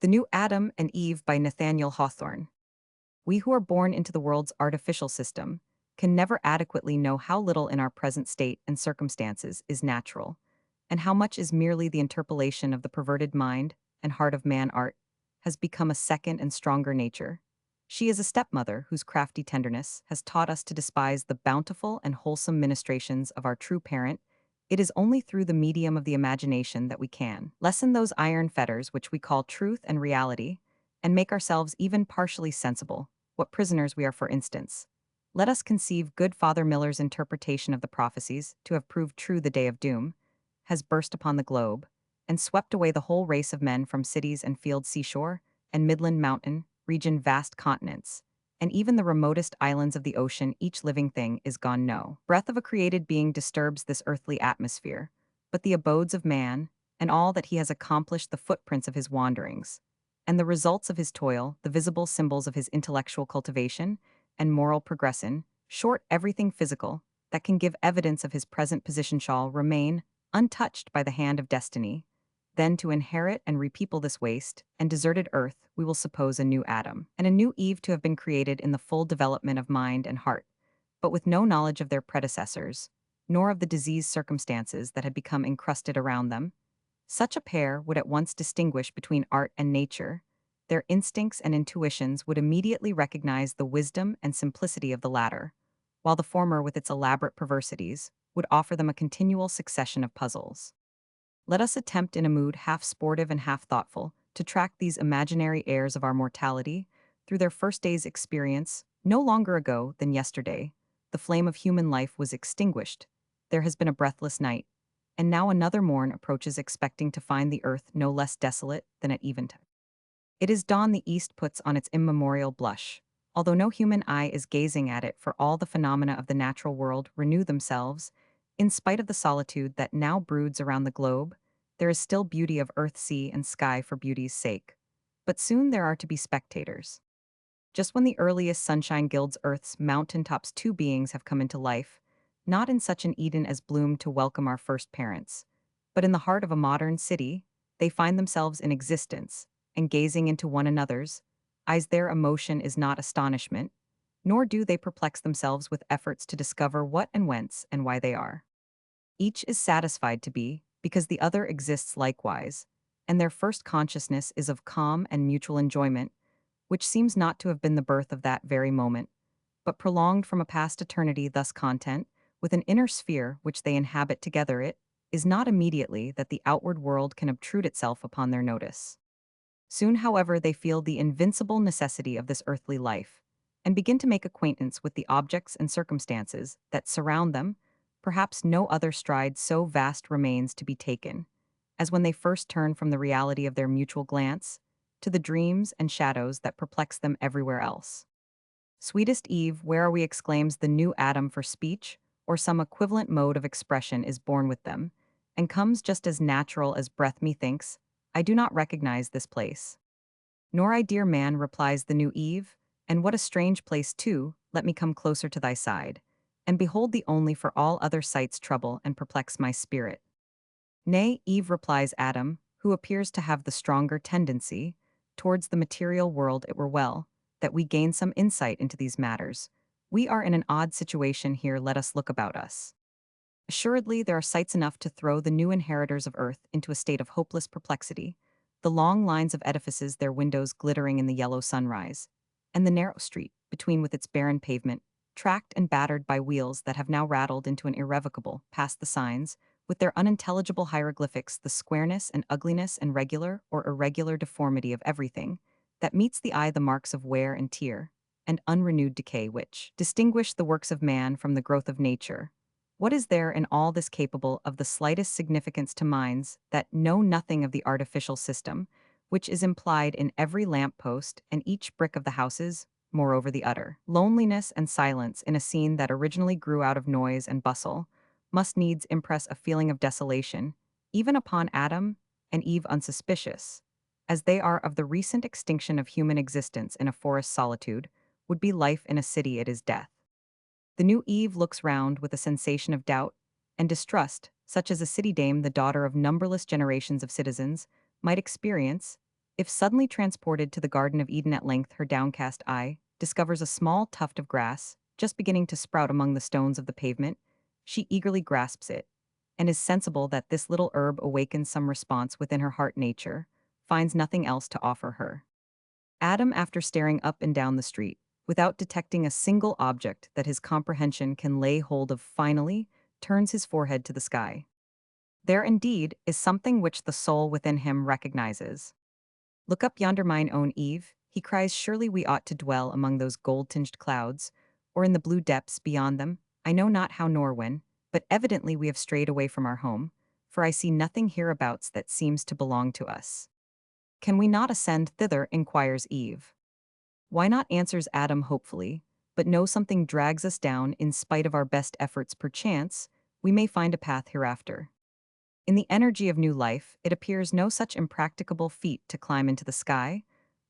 The New Adam and Eve by Nathaniel Hawthorne. We who are born into the world's artificial system can never adequately know how little in our present state and circumstances is natural, and how much is merely the interpolation of the perverted mind and heart of man. Art has become a second and stronger nature. She is a stepmother whose crafty tenderness has taught us to despise the bountiful and wholesome ministrations of our true parent. It is only through the medium of the imagination that we can lessen those iron fetters which we call truth and reality, and make ourselves even partially sensible, what prisoners we are. For instance, let us conceive good Father Miller's interpretation of the prophecies to have proved true. The day of doom has burst upon the globe, and swept away the whole race of men from cities and fields, seashore, and midland mountain, region, vast continents, and even the remotest islands of the ocean. Each living thing is gone. No breath of a created being disturbs this earthly atmosphere, but the abodes of man, and all that he has accomplished, the footprints of his wanderings, and the results of his toil, the visible symbols of his intellectual cultivation and moral progression, short everything physical that can give evidence of his present position, shall remain untouched by the hand of destiny. Then to inherit and repeople this waste and deserted earth, we will suppose a new Adam and a new Eve to have been created in the full development of mind and heart, but with no knowledge of their predecessors, nor of the diseased circumstances that had become encrusted around them. Such a pair would at once distinguish between art and nature. Their instincts and intuitions would immediately recognize the wisdom and simplicity of the latter, while the former, with its elaborate perversities, would offer them a continual succession of puzzles. Let us attempt, in a mood half sportive and half thoughtful, to track these imaginary heirs of our mortality through their first day's experience. No longer ago than yesterday, the flame of human life was extinguished. There has been a breathless night, and now another morn approaches, expecting to find the earth no less desolate than at eventide. It is dawn. The east puts on its immemorial blush, although no human eye is gazing at it, for all the phenomena of the natural world renew themselves. In spite of the solitude that now broods around the globe, there is still beauty of earth, sea, and sky for beauty's sake. But soon there are to be spectators. Just when the earliest sunshine gilds earth's mountain tops, two beings have come into life, not in such an Eden as bloomed to welcome our first parents, but in the heart of a modern city. They find themselves in existence, and gazing into one another's eyes, their emotion is not astonishment, nor do they perplex themselves with efforts to discover what and whence and why they are. Each is satisfied to be, because the other exists likewise, and their first consciousness is of calm and mutual enjoyment, which seems not to have been the birth of that very moment, but prolonged from a past eternity. Thus content, with an inner sphere which they inhabit together, it is not immediately that the outward world can obtrude itself upon their notice. Soon, however, they feel the invincible necessity of this earthly life, and begin to make acquaintance with the objects and circumstances that surround them. Perhaps no other stride so vast remains to be taken, as when they first turn from the reality of their mutual glance to the dreams and shadows that perplex them everywhere else. Sweetest Eve, where are we? Exclaims the new Adam, for speech, or some equivalent mode of expression, is born with them, and comes just as natural as breath. Methinks, I do not recognize this place. Nor I, dear man, replies the new Eve, and what a strange place too. Let me come closer to thy side, and behold thee only, for all other sights trouble and perplex my spirit. Nay, Eve, replies Adam, who appears to have the stronger tendency towards the material world. It were well that we gain some insight into these matters. We are in an odd situation here. Let us look about us. Assuredly, there are sights enough to throw the new inheritors of earth into a state of hopeless perplexity. The long lines of edifices, their windows glittering in the yellow sunrise, and the narrow street between, with its barren pavement, tracked and battered by wheels that have now rattled into an irrevocable, past the signs, with their unintelligible hieroglyphics, the squareness and ugliness and regular or irregular deformity of everything that meets the eye, the marks of wear and tear, and unrenewed decay which distinguish the works of man from the growth of nature. What is there in all this capable of the slightest significance to minds that know nothing of the artificial system, which is implied in every lamp post and each brick of the houses? Moreover, the utter loneliness and silence in a scene that originally grew out of noise and bustle must needs impress a feeling of desolation, even upon Adam and Eve, unsuspicious as they are of the recent extinction of human existence. In a forest solitude would be life, in a city it is death. The new Eve looks round with a sensation of doubt and distrust, such as a city dame, the daughter of numberless generations of citizens, might experience If suddenly transported to the Garden of Eden at length, her downcast eye discovers a small tuft of grass just beginning to sprout among the stones of the pavement. She eagerly grasps it, and is sensible that this little herb awakens some response within her heart. Nature finds nothing else to offer her. Adam, after staring up and down the street, without detecting a single object that his comprehension can lay hold of, finally turns his forehead to the sky. There indeed is something which the soul within him recognizes. "Look up yonder, mine own Eve," he cries, "surely we ought to dwell among those gold-tinged clouds, or in the blue depths beyond them. I know not how nor when, but evidently we have strayed away from our home, for I see nothing hereabouts that seems to belong to us. Can we not ascend thither?" inquires Eve. "Why not?" answers Adam hopefully, "but know something drags us down in spite of our best efforts. Perchance we may find a path hereafter." In the energy of new life, it appears no such impracticable feat to climb into the sky,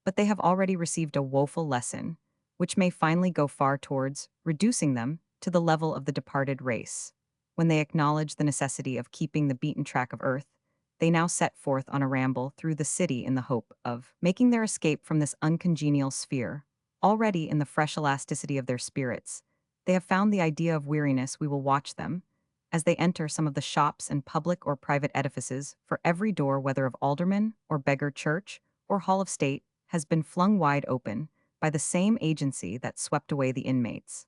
but they have already received a woeful lesson, which may finally go far towards reducing them to the level of the departed race. When they acknowledge the necessity of keeping the beaten track of earth, they now set forth on a ramble through the city in the hope of making their escape from this uncongenial sphere. Already in the fresh elasticity of their spirits, they have found the idea of weariness. We will watch them as they enter some of the shops and public or private edifices, for every door, whether of alderman or beggar, church or hall of state, has been flung wide open by the same agency that swept away the inmates.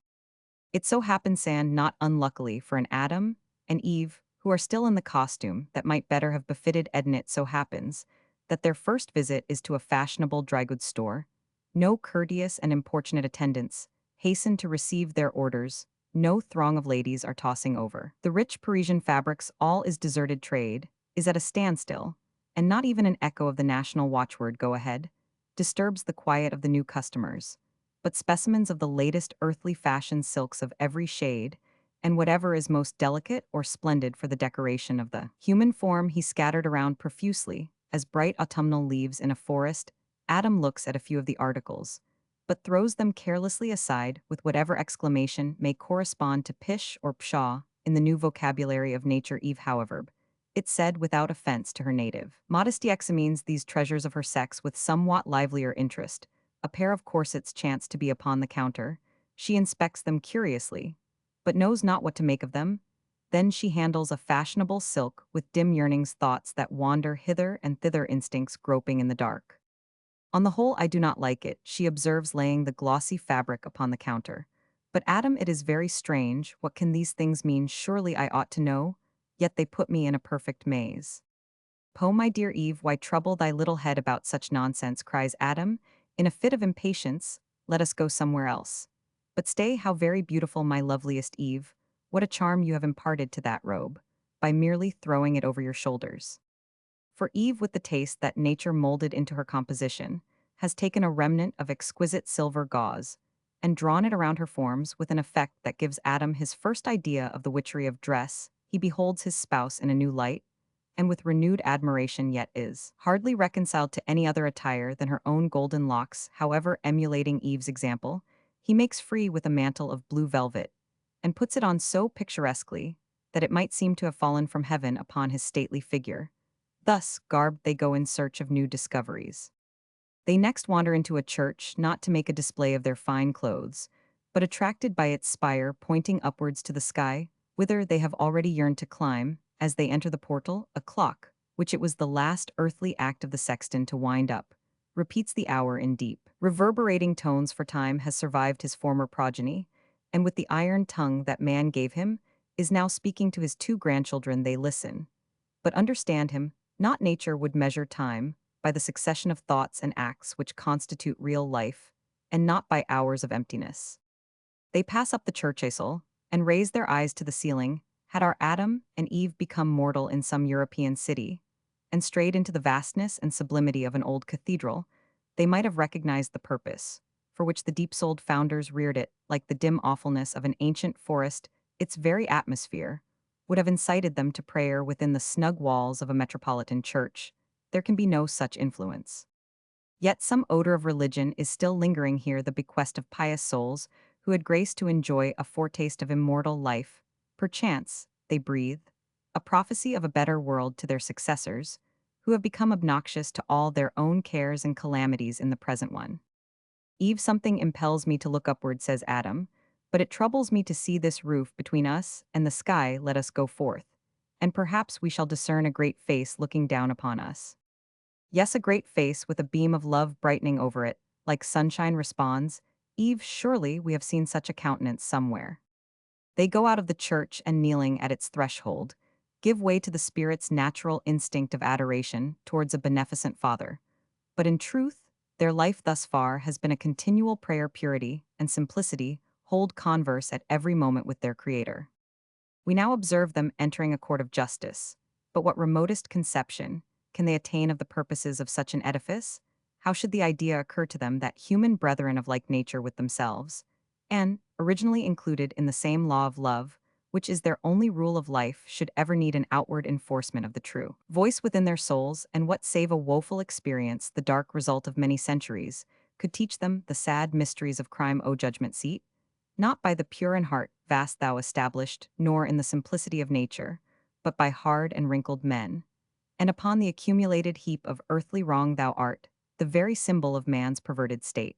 It so happens, and not unluckily for an Adam and Eve, who are still in the costume that might better have befitted Eden, it so happens that their first visit is to a fashionable dry goods store. No courteous and importunate attendants hasten to receive their orders. No throng of ladies are tossing over the rich Parisian fabrics. All is deserted. Trade is at a standstill, and not even an echo of the national watchword, "Go ahead," disturbs the quiet of the new customers, but specimens of the latest earthly fashion, silks of every shade, and whatever is most delicate or splendid for the decoration of the human form, he scattered around profusely, as bright autumnal leaves in a forest. Adam looks at a few of the articles, but throws them carelessly aside with whatever exclamation may correspond to pish or pshaw in the new vocabulary of nature. Eve, however, it said without offense to her native modesty, examines these treasures of her sex with somewhat livelier interest. A pair of corsets chance to be upon the counter. She inspects them curiously, but knows not what to make of them. Then she handles a fashionable silk with dim yearnings, thoughts that wander hither and thither, instincts groping in the dark. "On the whole, I do not like it," she observes, laying the glossy fabric upon the counter. "But Adam, it is very strange. What can these things mean? Surely I ought to know, yet they put me in a perfect maze." "Poe, my dear Eve, why trouble thy little head about such nonsense?" cries Adam, in a fit of impatience. "Let us go somewhere else. But stay, how very beautiful, my loveliest Eve. What a charm you have imparted to that robe, by merely throwing it over your shoulders." For Eve, with the taste that nature molded into her composition, has taken a remnant of exquisite silver gauze and drawn it around her forms with an effect that gives Adam his first idea of the witchery of dress. He beholds his spouse in a new light, and with renewed admiration, yet is hardly reconciled to any other attire than her own golden locks. However, emulating Eve's example, he makes free with a mantle of blue velvet, and puts it on so picturesquely that it might seem to have fallen from heaven upon his stately figure. Thus garbed, they go in search of new discoveries. They next wander into a church, not to make a display of their fine clothes, but attracted by its spire pointing upwards to the sky, whither they have already yearned to climb. As they enter the portal, a clock, which it was the last earthly act of the sexton to wind up, repeats the hour in deep, reverberating tones, for time has survived his former progeny, and with the iron tongue that man gave him, is now speaking to his two grandchildren. They listen, but understand him. Not nature would measure time by the succession of thoughts and acts which constitute real life, and not by hours of emptiness. They pass up the church aisle and raise their eyes to the ceiling. Had our Adam and Eve become mortal in some European city, and strayed into the vastness and sublimity of an old cathedral, they might have recognized the purpose for which the deep-souled founders reared it. Like the dim awfulness of an ancient forest, its very atmosphere would have incited them to prayer within the snug walls of a metropolitan church. There can be no such influence. Yet some odor of religion is still lingering here, the bequest of pious souls who had grace to enjoy a foretaste of immortal life. Perchance, they breathe a prophecy of a better world to their successors. who have become obnoxious to all their own cares and calamities in the present one. Eve, something impels me to look upward, says Adam, but it troubles me to see this roof between us and the sky. Let us go forth, and perhaps we shall discern a great face looking down upon us. Yes, a great face with a beam of love brightening over it, like sunshine responds, Eve, surely we have seen such a countenance somewhere. They go out of the church and kneeling at its threshold, give way to the spirit's natural instinct of adoration towards a beneficent Father. But in truth, their life thus far has been a continual prayer. Purity and simplicity hold converse at every moment with their Creator. We now observe them entering a court of justice. But what remotest conception can they attain of the purposes of such an edifice? How should the idea occur to them that human brethren of like nature with themselves, and, originally included in the same law of love, which is their only rule of life, should ever need an outward enforcement of the true voice within their souls, and what save a woeful experience, the dark result of many centuries, could teach them the sad mysteries of crime, O judgment seat? Not by the pure in heart vast thou established, nor in the simplicity of nature, but by hard and wrinkled men. And upon the accumulated heap of earthly wrong thou art, the very symbol of man's perverted state.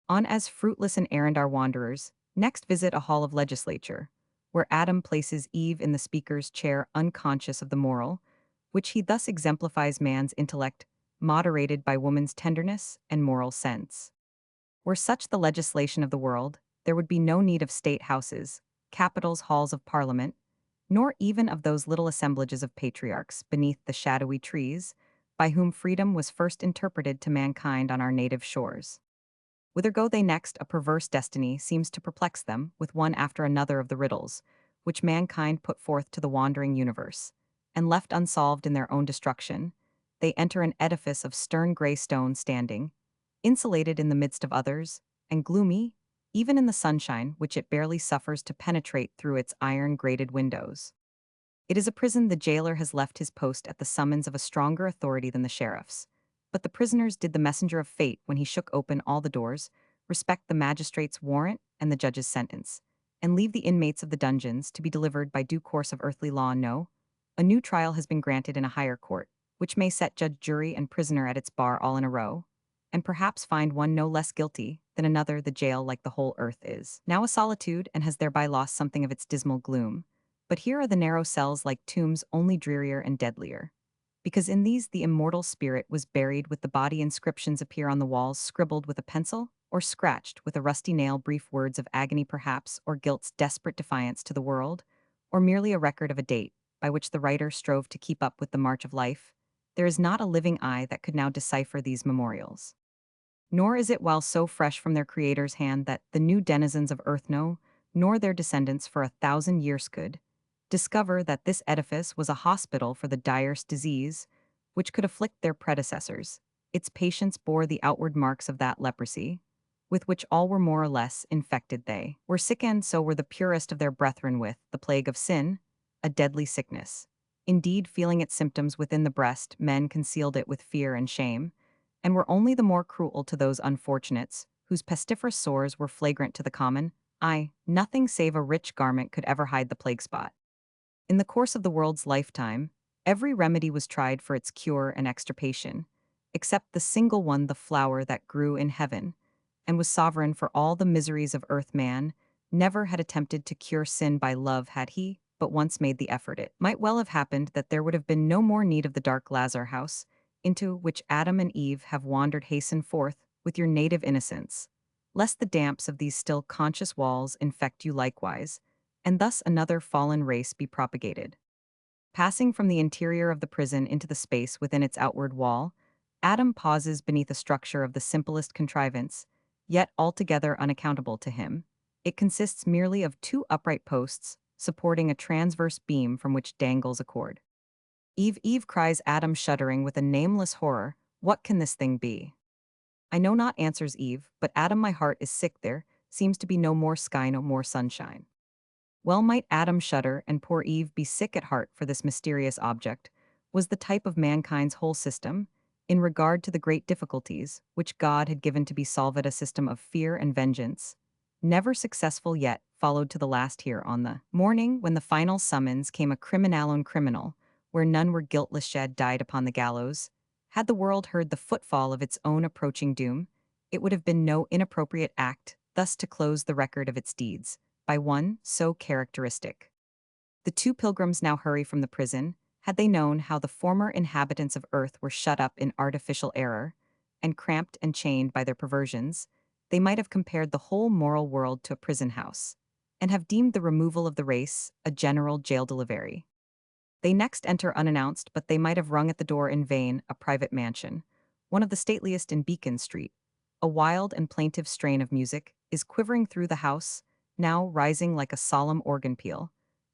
On as fruitless an errand our wanderers, next visit a hall of legislature, where Adam places Eve in the speaker's chair unconscious of the moral, which he thus exemplifies man's intellect, moderated by woman's tenderness and moral sense. Were such the legislation of the world, there would be no need of state houses, capitals, halls of parliament, nor even of those little assemblages of patriarchs beneath the shadowy trees, by whom freedom was first interpreted to mankind on our native shores. Whither go they next? A perverse destiny seems to perplex them with one after another of the riddles, which mankind put forth to the wandering universe, and left unsolved in their own destruction, they enter an edifice of stern gray stone standing, insulated in the midst of others, and gloomy, even in the sunshine which it barely suffers to penetrate through its iron-grated windows. It is a prison. The jailer has left his post at the summons of a stronger authority than the sheriff's. But the prisoners did the messenger of fate when he shook open all the doors, respect the magistrate's warrant and the judge's sentence, and leave the inmates of the dungeons to be delivered by due course of earthly law. No, a new trial has been granted in a higher court, which may set judge, jury, and prisoner at its bar all in a row, and perhaps find one no less guilty than another. The jail, like the whole earth, is now a solitude and has thereby lost something of its dismal gloom. But here are the narrow cells like tombs, only drearier and deadlier, because in these the immortal spirit was buried with the body. Inscriptions appear on the walls, scribbled with a pencil, or scratched with a rusty nail, brief words of agony perhaps, or guilt's desperate defiance to the world, or merely a record of a date, by which the writer strove to keep up with the march of life. There is not a living eye that could now decipher these memorials. Nor is it while so fresh from their Creator's hand that the new denizens of earth know, nor their descendants for 1,000 years could, discover that this edifice was a hospital for the direst disease which could afflict their predecessors. Its patients bore the outward marks of that leprosy, with which all were more or less infected. They were sick, and so were the purest of their brethren, with the plague of sin, a deadly sickness. Indeed, feeling its symptoms within the breast, men concealed it with fear and shame, and were only the more cruel to those unfortunates whose pestiferous sores were flagrant to the common eye. Nothing save a rich garment could ever hide the plague spot. In the course of the world's lifetime, every remedy was tried for its cure and extirpation, except the single one, the flower that grew in heaven, and was sovereign for all the miseries of earth. Man never had attempted to cure sin by love had he but once made the effort. It might well have happened that there would have been no more need of the dark Lazar house, into which Adam and Eve have wandered. Hasten forth with your native innocence, lest the damps of these still conscious walls infect you likewise, and thus another fallen race be propagated. Passing from the interior of the prison into the space within its outward wall, Adam pauses beneath a structure of the simplest contrivance, yet altogether unaccountable to him. It consists merely of two upright posts, supporting a transverse beam from which dangles a cord. Eve, cries Adam, shuddering with a nameless horror, what can this thing be? I know not, answers Eve, but Adam, my heart is sick. There seems to be no more sky, no more sunshine. Well might Adam shudder and poor Eve be sick at heart, for this mysterious object was the type of mankind's whole system, in regard to the great difficulties which God had given to be solved. A system of fear and vengeance, never successful yet, followed to the last. Here, on the morning when the final summons came, a criminalone criminal, where none were guiltless shed died upon the gallows. Had the world heard the footfall of its own approaching doom, it would have been no inappropriate act thus to close the record of its deeds, by one so characteristic. The two pilgrims now hurry from the prison. Had they known how the former inhabitants of earth were shut up in artificial error, and cramped and chained by their perversions, they might have compared the whole moral world to a prison house, and have deemed the removal of the race a general jail delivery. They next enter unannounced, but they might have rung at the door in vain, a private mansion, one of the stateliest in Beacon Street. A wild and plaintive strain of music is quivering through the house, now rising like a solemn organ peal,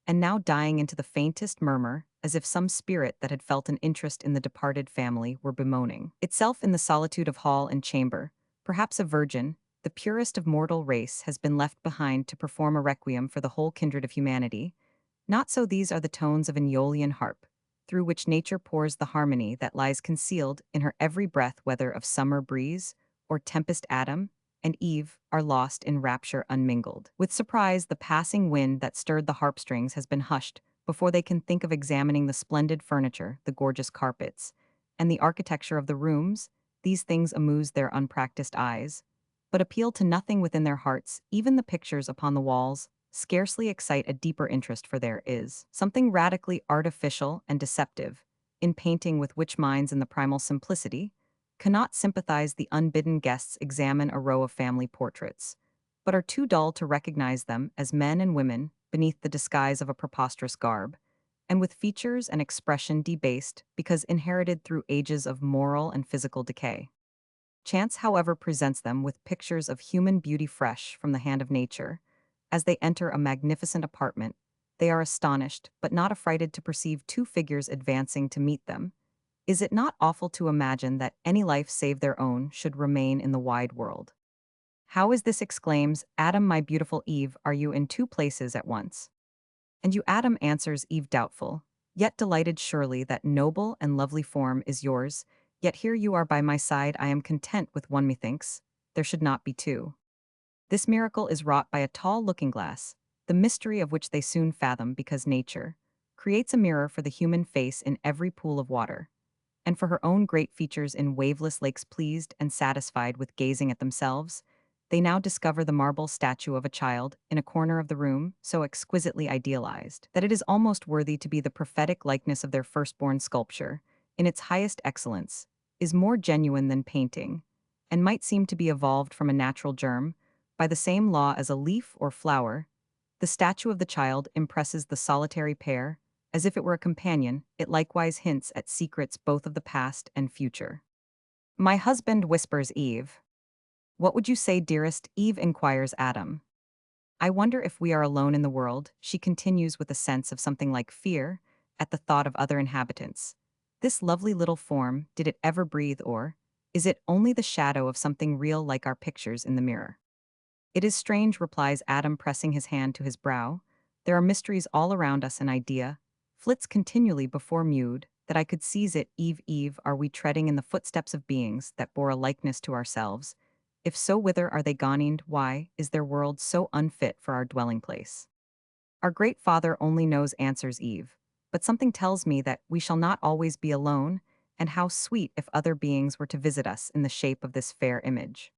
and now dying into the faintest murmur, as if some spirit that had felt an interest in the departed family were bemoaning itself in the solitude of hall and chamber. Perhaps a virgin, the purest of mortal race, has been left behind to perform a requiem for the whole kindred of humanity. Not so, these are the tones of an Aeolian harp, through which nature pours the harmony that lies concealed in her every breath, whether of summer breeze or tempest. Adam and Eve are lost in rapture unmingled. With surprise, the passing wind that stirred the harp strings has been hushed before they can think of examining the splendid furniture, the gorgeous carpets, and the architecture of the rooms. These things amuse their unpracticed eyes, but appeal to nothing within their hearts. Even the pictures upon the walls scarcely excite a deeper interest, for there is something radically artificial and deceptive in painting with which minds in the primal simplicity cannot sympathize. The unbidden guests examine a row of family portraits, but are too dull to recognize them as men and women beneath the disguise of a preposterous garb, and with features and expression debased because inherited through ages of moral and physical decay. Chance, however, presents them with pictures of human beauty fresh from the hand of nature. As they enter a magnificent apartment, they are astonished but not affrighted to perceive two figures advancing to meet them. Is it not awful to imagine that any life save their own should remain in the wide world? How is this? Exclaims Adam. My beautiful Eve, are you in two places at once? And you, Adam, answers Eve, doubtful, yet delighted. Surely that noble and lovely form is yours, yet here you are by my side. I am content with one, methinks there should not be two. This miracle is wrought by a tall looking-glass, the mystery of which they soon fathom, because nature creates a mirror for the human face in every pool of water, and for her own great features in waveless lakes. Pleased and satisfied with gazing at themselves, they now discover the marble statue of a child in a corner of the room, so exquisitely idealized that it is almost worthy to be the prophetic likeness of their firstborn. Sculpture, in its highest excellence, is more genuine than painting, and might seem to be evolved from a natural germ, by the same law as a leaf or flower. The statue of the child impresses the solitary pair as if it were a companion. It likewise hints at secrets both of the past and future. My husband, whispers Eve. What would you say, dearest? Eve inquires Adam. I wonder if we are alone in the world, she continues with a sense of something like fear at the thought of other inhabitants. This lovely little form, did it ever breathe, or is it only the shadow of something real like our pictures in the mirror? It is strange, replies Adam, pressing his hand to his brow. There are mysteries all around us. An idea flits continually before mewed, that I could seize it. Eve, Eve, are we treading in the footsteps of beings that bore a likeness to ourselves? If so, whither are they gone? Why is their world so unfit for our dwelling place? Our great Father only knows, answers Eve, but something tells me that we shall not always be alone, and how sweet if other beings were to visit us in the shape of this fair image.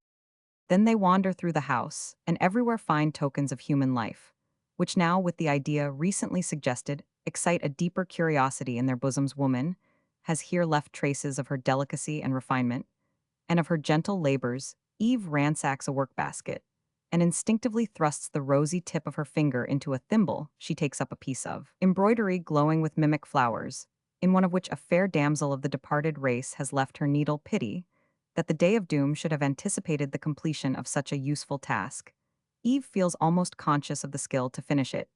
Then they wander through the house, and everywhere find tokens of human life, which now, with the idea recently suggested, excite a deeper curiosity in their bosoms. Woman has here left traces of her delicacy and refinement, and of her gentle labors. Eve ransacks a workbasket, and instinctively thrusts the rosy tip of her finger into a thimble she takes up a piece of embroidery glowing with mimic flowers, in one of which a fair damsel of the departed race has left her needle. Pity that the day of doom should have anticipated the completion of such a useful task. Eve feels almost conscious of the skill to finish it.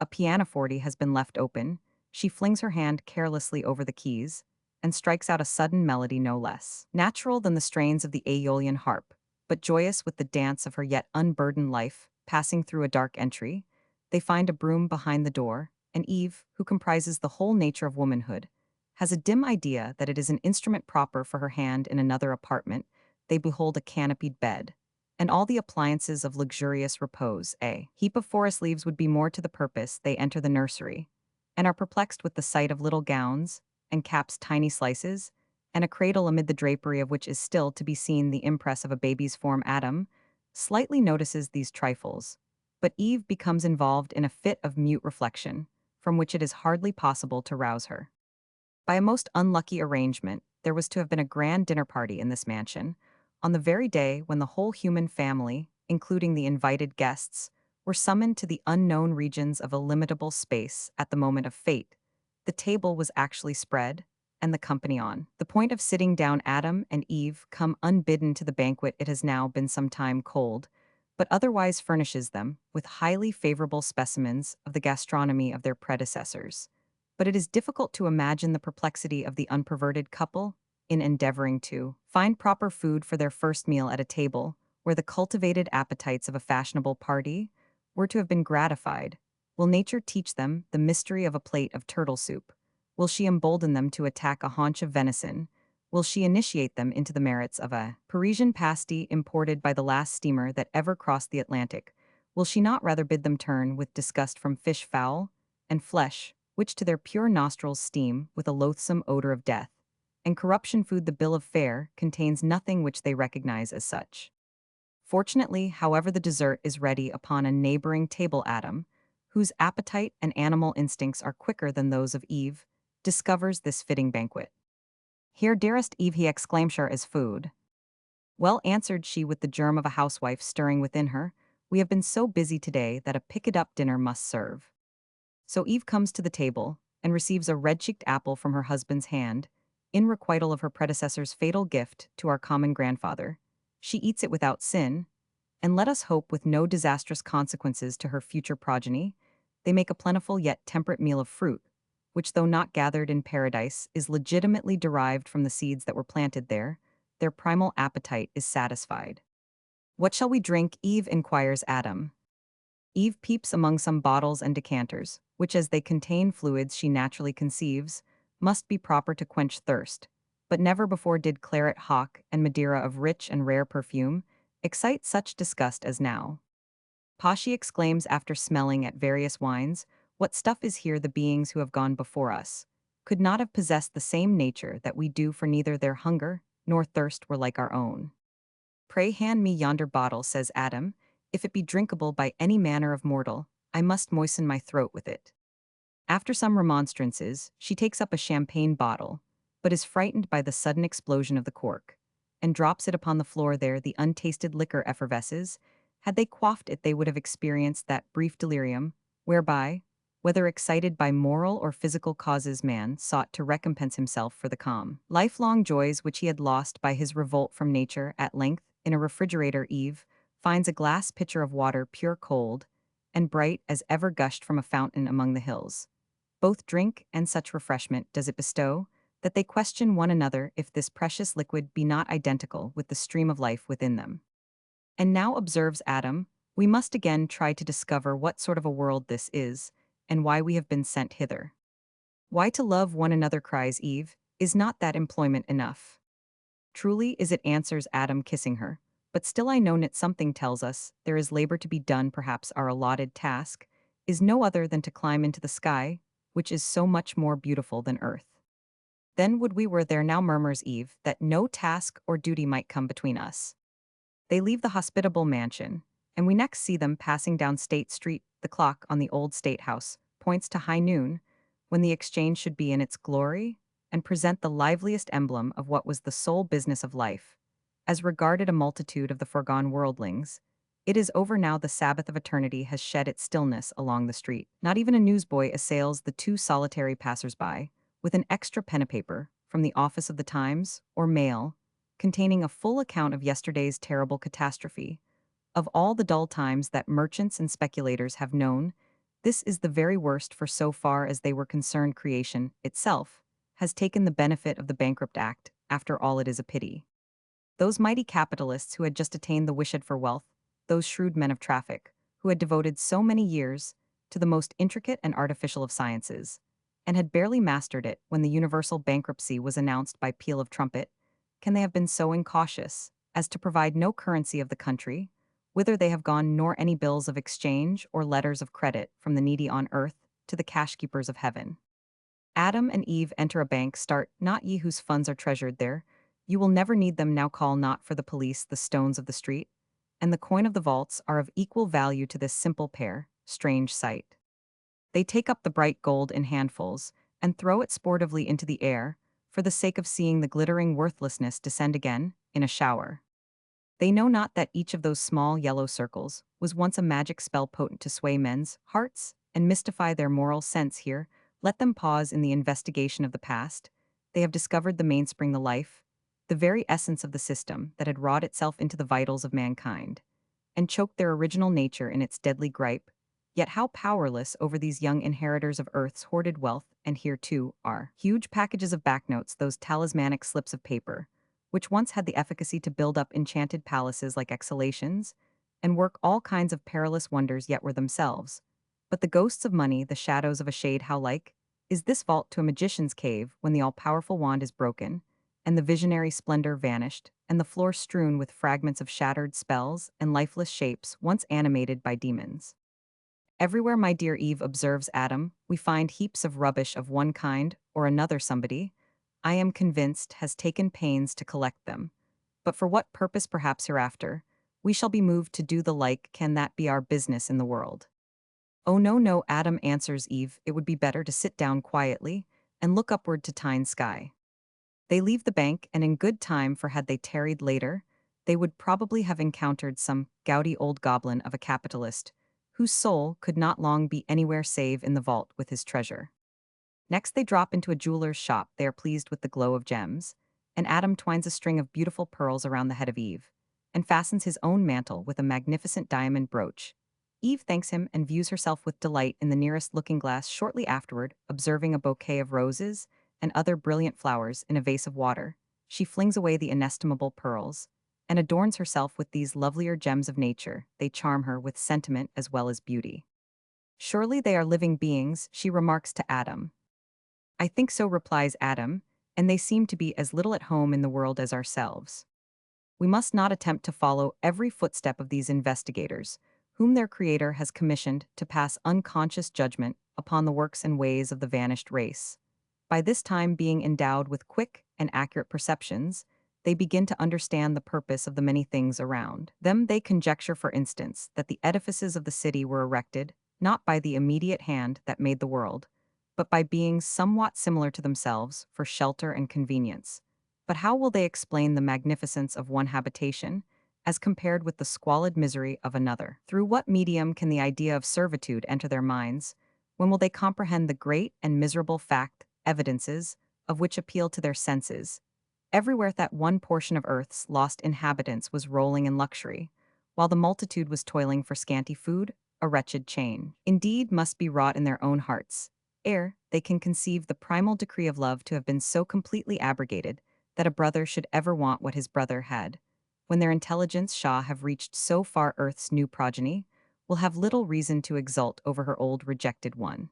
A pianoforte has been left open. She flings her hand carelessly over the keys, and strikes out a sudden melody no less natural than the strains of the Aeolian harp, but joyous with the dance of her yet unburdened life. Passing through a dark entry, they find a broom behind the door, and Eve, who comprises the whole nature of womanhood, has a dim idea that it is an instrument proper for her hand. In another apartment, they behold a canopied bed, and all the appliances of luxurious repose. A heap of forest leaves would be more to the purpose. They enter the nursery, and are perplexed with the sight of little gowns, and caps tiny slices, and a cradle amid the drapery of which is still to be seen the impress of a baby's form. Adam slightly notices these trifles, but Eve becomes involved in a fit of mute reflection, from which it is hardly possible to rouse her. By a most unlucky arrangement, there was to have been a grand dinner party in this mansion, on the very day when the whole human family, including the invited guests, were summoned to the unknown regions of illimitable space at the moment of fate. The table was actually spread, and the company on the point of sitting down. Adam and Eve come unbidden to the banquet. It has now been some time cold, but otherwise furnishes them with highly favorable specimens of the gastronomy of their predecessors. But it is difficult to imagine the perplexity of the unperverted couple in endeavoring to find proper food for their first meal at a table where the cultivated appetites of a fashionable party were to have been gratified. Will nature teach them the mystery of a plate of turtle soup? Will she embolden them to attack a haunch of venison? Will she initiate them into the merits of a Parisian pasty imported by the last steamer that ever crossed the Atlantic? Will she not rather bid them turn with disgust from fish, fowl, and flesh, which to their pure nostrils steam with a loathsome odor of death, and corruption? Food, the bill of fare, contains nothing which they recognize as such. Fortunately, however, the dessert is ready upon a neighboring table. Adam, whose appetite and animal instincts are quicker than those of Eve, discovers this fitting banquet. "Here, dearest Eve," he exclaims, "sure is food." "Well," answered she with the germ of a housewife stirring within her, "we have been so busy today that a picked-up dinner must serve." So Eve comes to the table and receives a red-cheeked apple from her husband's hand, in requital of her predecessor's fatal gift to our common grandfather. She eats it without sin, and let us hope with no disastrous consequences to her future progeny. They make a plentiful yet temperate meal of fruit, which, though not gathered in paradise, is legitimately derived from the seeds that were planted there. Their primal appetite is satisfied. "What shall we drink?" Eve inquires Adam. Eve peeps among some bottles and decanters, which, as they contain fluids she naturally conceives, must be proper to quench thirst, but never before did claret, hock, and Madeira of rich and rare perfume excite such disgust as now. She exclaims after smelling at various wines, "What stuff is here! The beings who have gone before us could not have possessed the same nature that we do, for neither their hunger nor thirst were like our own." "Pray hand me yonder bottle," says Adam. "If it be drinkable by any manner of mortal, I must moisten my throat with it." After some remonstrances, she takes up a champagne bottle, but is frightened by the sudden explosion of the cork, and drops it upon the floor. There the untasted liquor effervesces. Had they quaffed it, they would have experienced that brief delirium, whereby, whether excited by moral or physical causes, man sought to recompense himself for the calm, lifelong joys which he had lost by his revolt from nature. At length, in a refrigerator, Eve finds a glass pitcher of water, pure cold, and bright as ever gushed from a fountain among the hills. Both drink, and such refreshment does it bestow, that they question one another if this precious liquid be not identical with the stream of life within them. "And now," observes Adam, "we must again try to discover what sort of a world this is, and why we have been sent hither." "Why, to love one another," cries Eve. "Is not that employment enough?" "Truly is it," answers Adam, kissing her. "But still I know that something tells us there is labor to be done. Perhaps our allotted task is no other than to climb into the sky, which is so much more beautiful than earth." "Then would we were there now," murmurs Eve, "that no task or duty might come between us." They leave the hospitable mansion, and we next see them passing down State Street. The clock on the old State House points to high noon, when the exchange should be in its glory and present the liveliest emblem of what was the sole business of life. As regarded a multitude of the foregone worldlings, it is over now. The Sabbath of eternity has shed its stillness along the street. Not even a newsboy assails the two solitary passers-by with an extra pen and paper from the office of the Times or Mail, containing a full account of yesterday's terrible catastrophe. Of all the dull times that merchants and speculators have known, this is the very worst, for so far as they were concerned, creation itself has taken the benefit of the Bankrupt Act. After all, it is a pity. Those mighty capitalists who had just attained the wished for wealth, those shrewd men of traffic, who had devoted so many years to the most intricate and artificial of sciences, and had barely mastered it when the universal bankruptcy was announced by peal of trumpet, can they have been so incautious as to provide no currency of the country, whither they have gone, nor any bills of exchange or letters of credit from the needy on earth, to the cashkeepers of heaven. Adam and Eve enter a bank, start, not ye whose funds are treasured there. You will never need them, now call not for the police the stones of the street. And the coin of the vaults are of equal value to this simple pair, strange sight. They take up the bright gold in handfuls, and throw it sportively into the air, for the sake of seeing the glittering worthlessness descend again, in a shower. They know not that each of those small yellow circles was once a magic spell potent to sway men's hearts and mystify their moral sense here. Let them pause in the investigation of the past. They have discovered the mainspring, the life, the very essence of the system that had wrought itself into the vitals of mankind, and choked their original nature in its deadly gripe. Yet how powerless over these young inheritors of Earth's hoarded wealth, and here, too, are huge packages of banknotes, those talismanic slips of paper, which once had the efficacy to build up enchanted palaces like exhalations, and work all kinds of perilous wonders, yet were themselves but the ghosts of money, the shadows of a shade. How like is this vault to a magician's cave when the all-powerful wand is broken, and the visionary splendor vanished, and the floor strewn with fragments of shattered spells and lifeless shapes once animated by demons. Everywhere, my dear Eve, observes Adam, we find heaps of rubbish of one kind or another. Somebody, I am convinced, has taken pains to collect them. But for what purpose, perhaps hereafter, we shall be moved to do the like. Can that be our business in the world? Oh no, no, Adam, answers Eve, it would be better to sit down quietly and look upward to Tyne's sky. They leave the bank, and in good time, for had they tarried later, they would probably have encountered some gouty old goblin of a capitalist, whose soul could not long be anywhere save in the vault with his treasure. Next they drop into a jeweler's shop. They are pleased with the glow of gems, and Adam twines a string of beautiful pearls around the head of Eve, and fastens his own mantle with a magnificent diamond brooch. Eve thanks him and views herself with delight in the nearest looking-glass shortly afterward, observing a bouquet of roses and other brilliant flowers in a vase of water. She flings away the inestimable pearls, and adorns herself with these lovelier gems of nature. They charm her with sentiment as well as beauty. Surely they are living beings, she remarks to Adam. I think so, replies Adam, and they seem to be as little at home in the world as ourselves. We must not attempt to follow every footstep of these investigators, whom their creator has commissioned to pass unconscious judgment upon the works and ways of the vanished race. By this time being endowed with quick and accurate perceptions, they begin to understand the purpose of the many things around them. They conjecture, for instance, that the edifices of the city were erected, not by the immediate hand that made the world, but by beings somewhat similar to themselves for shelter and convenience. But how will they explain the magnificence of one habitation as compared with the squalid misery of another? Through what medium can the idea of servitude enter their minds? When will they comprehend the great and miserable fact, evidences, of which appeal to their senses? Everywhere that one portion of Earth's lost inhabitants was rolling in luxury, while the multitude was toiling for scanty food, a wretched chain, indeed, must be wrought in their own hearts, ere they can conceive the primal decree of love to have been so completely abrogated that a brother should ever want what his brother had. When their intelligence shall have reached so far, Earth's new progeny will have little reason to exult over her old rejected one.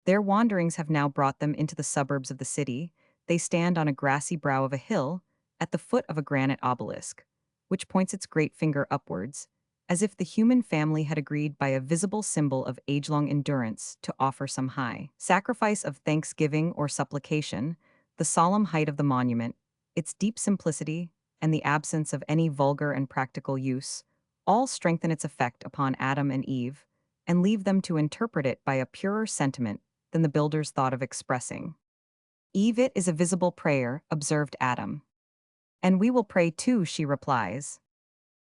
Their wanderings have now brought them into the suburbs of the city. They stand on a grassy brow of a hill, at the foot of a granite obelisk, which points its great finger upwards, as if the human family had agreed by a visible symbol of age-long endurance to offer some high sacrifice of thanksgiving or supplication. The solemn height of the monument, its deep simplicity, and the absence of any vulgar and practical use, all strengthen its effect upon Adam and Eve, and leave them to interpret it by a purer sentiment than the builders thought of expressing. Eve, it is a visible prayer, observed Adam. And we will pray too, she replies.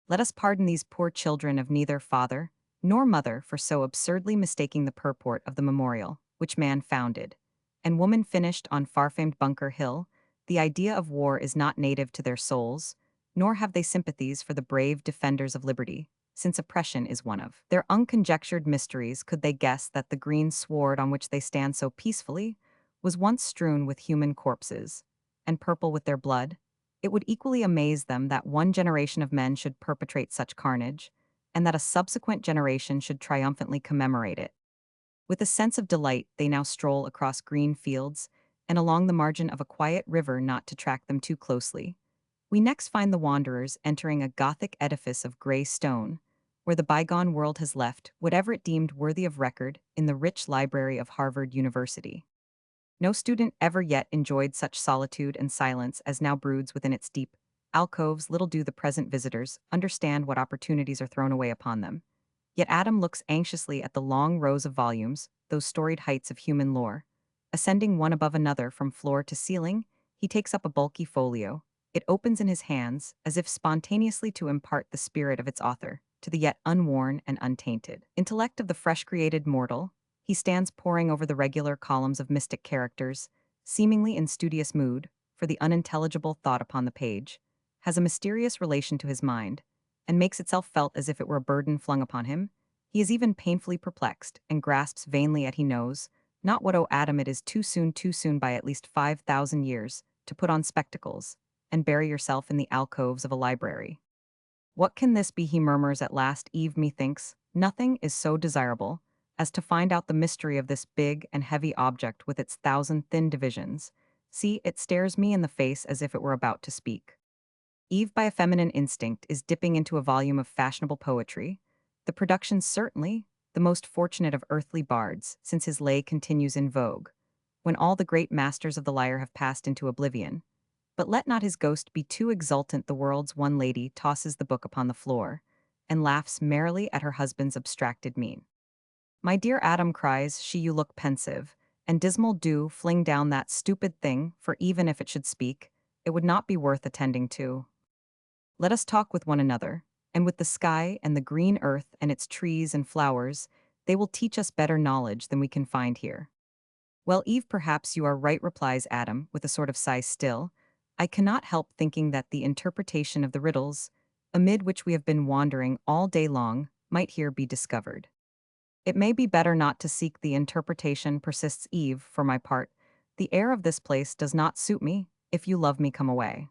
Let us pardon these poor children of neither father nor mother for so absurdly mistaking the purport of the memorial, which man founded, and woman finished on far-famed Bunker Hill. The idea of war is not native to their souls, nor have they sympathies for the brave defenders of liberty, since oppression is one of their unconjectured mysteries. Could they guess that the green sward on which they stand so peacefully was once strewn with human corpses, and purple with their blood? It would equally amaze them that one generation of men should perpetrate such carnage, and that a subsequent generation should triumphantly commemorate it. With a sense of delight, they now stroll across green fields and along the margin of a quiet river. Not to track them too closely, we next find the wanderers entering a Gothic edifice of gray stone, where the bygone world has left whatever it deemed worthy of record in the rich library of Harvard University. No student ever yet enjoyed such solitude and silence as now broods within its deep alcoves. Little do the present visitors understand what opportunities are thrown away upon them. Yet Adam looks anxiously at the long rows of volumes, those storied heights of human lore. Ascending one above another from floor to ceiling, he takes up a bulky folio. It opens in his hands, as if spontaneously to impart the spirit of its author to the yet unworn and untainted intellect of the fresh-created mortal. He stands poring over the regular columns of mystic characters, seemingly in studious mood, for the unintelligible thought upon the page has a mysterious relation to his mind, and makes itself felt as if it were a burden flung upon him. He is even painfully perplexed, and grasps vainly at he knows not what. O Adam, it is too soon by at least 5,000 years, to put on spectacles, and bury yourself in the alcoves of a library. What can this be, he murmurs at last. Eve, methinks, nothing is so desirable as to find out the mystery of this big and heavy object with its thousand thin divisions. See, it stares me in the face as if it were about to speak. Eve, by a feminine instinct, is dipping into a volume of fashionable poetry, the production certainly the most fortunate of earthly bards, since his lay continues in vogue, when all the great masters of the lyre have passed into oblivion. But let not his ghost be too exultant. The world's one lady tosses the book upon the floor, and laughs merrily at her husband's abstracted mien. My dear Adam, cries she, you look pensive and dismal. Do fling down that stupid thing, for even if it should speak, it would not be worth attending to. Let us talk with one another, and with the sky and the green earth and its trees and flowers, they will teach us better knowledge than we can find here. Well, Eve, perhaps you are right, replies Adam, with a sort of sigh. Still, I cannot help thinking that the interpretation of the riddles, amid which we have been wandering all day long, might here be discovered. It may be better not to seek the interpretation, persists Eve. For my part, the air of this place does not suit me. If you love me, come away.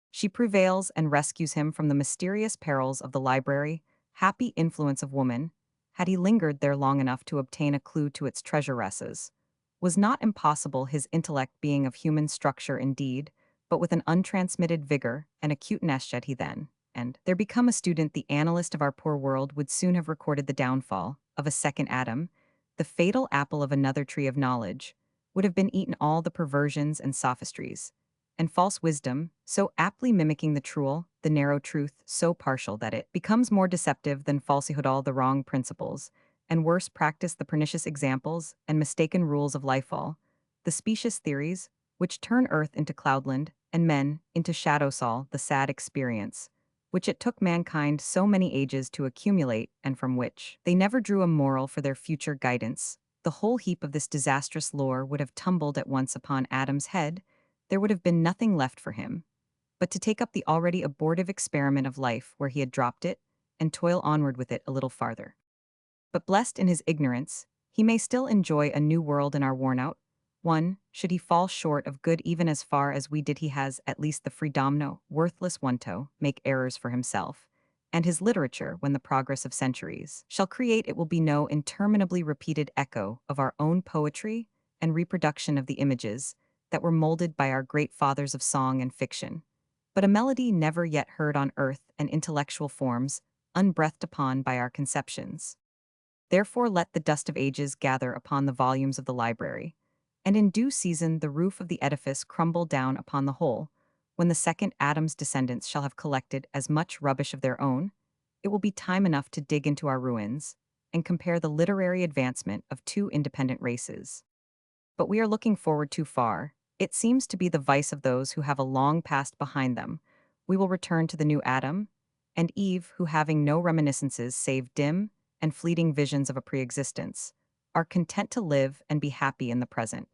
She prevails and rescues him from the mysterious perils of the library. Happy influence of woman, had he lingered there long enough to obtain a clue to its treasuresses, was not impossible, his intellect being of human structure indeed, but with an untransmitted vigor and acuteness. Yet he then, and there become a student, the analyst of our poor world would soon have recorded the downfall of a second Adam, the fatal apple of another tree of knowledge, would have been eaten all the perversions and sophistries, and false wisdom, so aptly mimicking the truel, the narrow truth, so partial that it becomes more deceptive than falsehood, all the wrong principles, and worse practice, the pernicious examples and mistaken rules of life, all the specious theories, which turn earth into cloudland, and men into shadows, all the sad experience, which it took mankind so many ages to accumulate, and from which they never drew a moral for their future guidance. The whole heap of this disastrous lore would have tumbled at once upon Adam's head. There would have been nothing left for him but to take up the already abortive experiment of life where he had dropped it, and toil onward with it a little farther. But blessed in his ignorance, he may still enjoy a new world in our worn-out one. Should he fall short of good even as far as we did, he has at least the freedomno, worthless one, to make errors for himself, and his literature, when the progress of centuries shall create, it will be no interminably repeated echo of our own poetry and reproduction of the images that were molded by our great fathers of song and fiction, but a melody never yet heard on earth, and intellectual forms unbreathed upon by our conceptions. Therefore let the dust of ages gather upon the volumes of the library, and in due season the roof of the edifice crumble down upon the whole. When the second Adam's descendants shall have collected as much rubbish of their own, it will be time enough to dig into our ruins and compare the literary advancement of two independent races. But we are looking forward too far. It seems to be the vice of those who have a long past behind them. We will return to the new Adam and Eve, who, having no reminiscences save dim and fleeting visions of a pre-existence, are content to live and be happy in the present.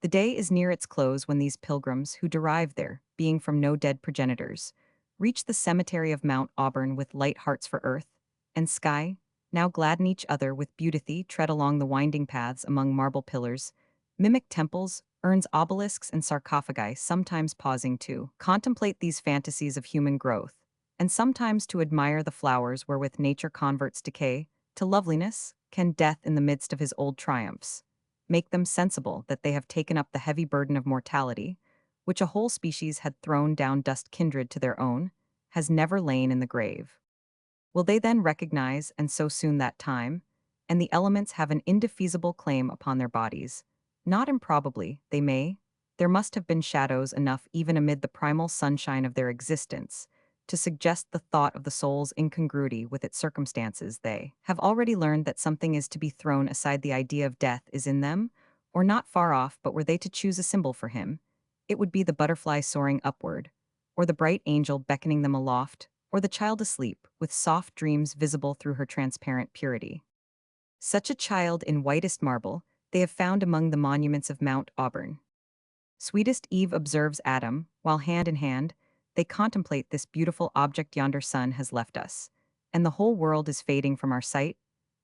The day is near its close when these pilgrims, who derive their being from no dead progenitors, reach the cemetery of Mount Auburn with light hearts for earth and sky, now gladden each other with beauty, tread along the winding paths among marble pillars, mimic temples, urns, obelisks, and sarcophagi, sometimes pausing to contemplate these fantasies of human growth, and sometimes to admire the flowers wherewith nature converts decay to loveliness. Can death, in the midst of his old triumphs, make them sensible that they have taken up the heavy burden of mortality, which a whole species had thrown down? Dust kindred to their own has never lain in the grave. Will they then recognize, and so soon that time? And the elements have an indefeasible claim upon their bodies. Not improbably, they may. There must have been shadows enough even amid the primal sunshine of their existence to suggest the thought of the soul's incongruity with its circumstances. They have already learned that something is to be thrown aside. The idea of death is in them, or not far off, but were they to choose a symbol for him, it would be the butterfly soaring upward, or the bright angel beckoning them aloft, or the child asleep, with soft dreams visible through her transparent purity. Such a child in whitest marble, they have found among the monuments of Mount Auburn. Sweetest Eve observes Adam, while hand in hand, they contemplate this beautiful object yonder sun has left us, and the whole world is fading from our sight.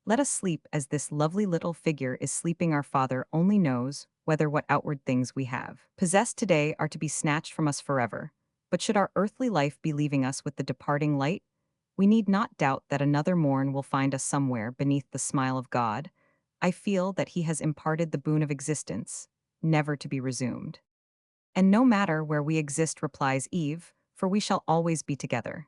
Let us sleep as this lovely little figure is sleeping. Our Father only knows whether what outward things we have possessed today are to be snatched from us forever. But should our earthly life be leaving us with the departing light, we need not doubt that another morn will find us somewhere beneath the smile of God. I feel that He has imparted the boon of existence, never to be resumed. And no matter where we exist, replies Eve, for we shall always be together.